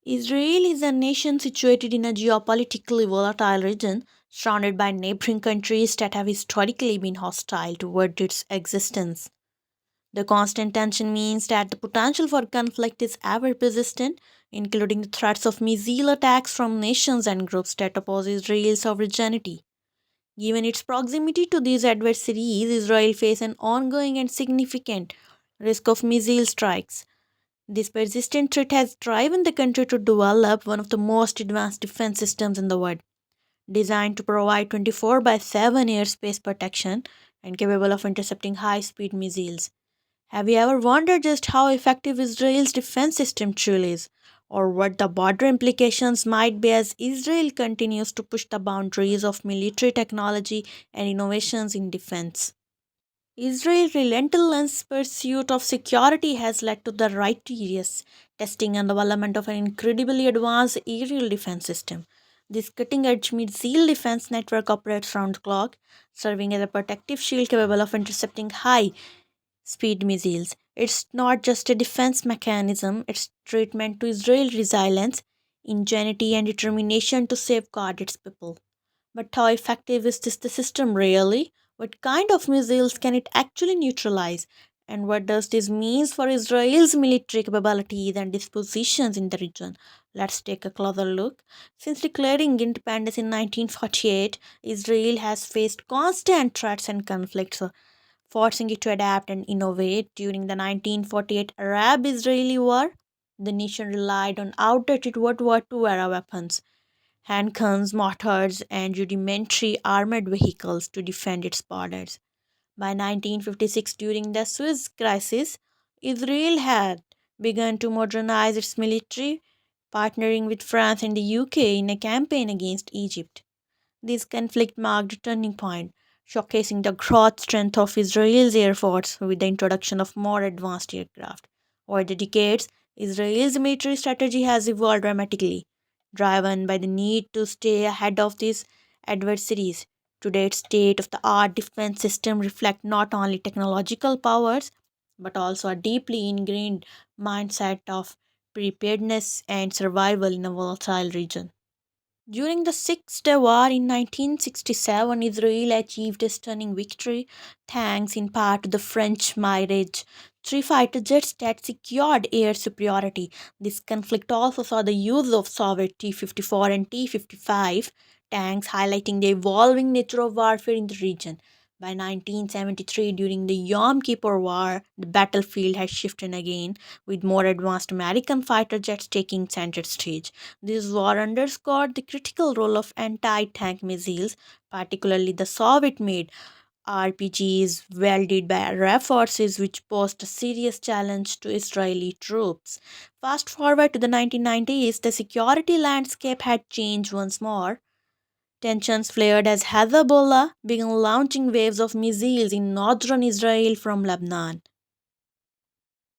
Israel is a nation situated in a geopolitically volatile region, surrounded by neighboring countries that have historically been hostile toward its existence. The constant tension means that the potential for conflict is ever persistent, including the threats of missile attacks from nations and groups that oppose Israel's sovereignty. Given its proximity to these adversaries, Israel faces an ongoing and significant risk of missile strikes. This persistent threat has driven the country to develop one of the most advanced defense systems in the world, designed to provide 24 by 7 airspace protection and capable of intercepting high speed missiles. Have you ever wondered just how effective Israel's defense system truly is, or what the broader implications might be as Israel continues to push the boundaries of military technology and innovations in defense? Israel's relentless pursuit of security has led to the rigorous testing and development of an incredibly advanced aerial defense system. This cutting edge missile defense network operates round the clock, serving as a protective shield capable of intercepting high speed missiles. It's not just a defense mechanism, it's treatment to Israel's resilience, ingenuity, and determination to safeguard its people. But how effective is this the system really? What kind of missiles can it actually neutralize? And what does this mean for Israel's military capabilities and dispositions in the region? Let's take a closer look. Since declaring independence in 1948, Israel has faced constant threats and conflicts, forcing it to adapt and innovate. During the 1948 Arab Israeli War, the nation relied on outdated World War II era weapons, handguns, mortars, and rudimentary armored vehicles to defend its borders. By 1956, during the Suez Crisis, Israel had begun to modernize its military, partnering with France and the UK in a campaign against Egypt. This conflict marked a turning point, showcasing the growth strength of Israel's air force with the introduction of more advanced aircraft. Over the decades, Israel's military strategy has evolved dramatically, driven by the need to stay ahead of these adversaries. Today's state of the art defense system reflect not only technological powers but also a deeply ingrained mindset of preparedness and survival in a volatile region. During the Six Day War in 1967, Israel achieved a stunning victory thanks in part to the French Mirage three fighter jets that secured air superiority. This conflict also saw the use of Soviet T 54 and T 55 tanks, highlighting the evolving nature of warfare in the region. By 1973, during the Yom Kippur War, the battlefield had shifted again, with more advanced American fighter jets taking center stage. This war underscored the critical role of anti tank missiles, particularly the Soviet made RPGs wielded by Arab forces, which posed a serious challenge to Israeli troops. Fast forward to the 1990s, the security landscape had changed once more. Tensions flared as Hezbollah began launching waves of missiles in northern Israel from Lebanon.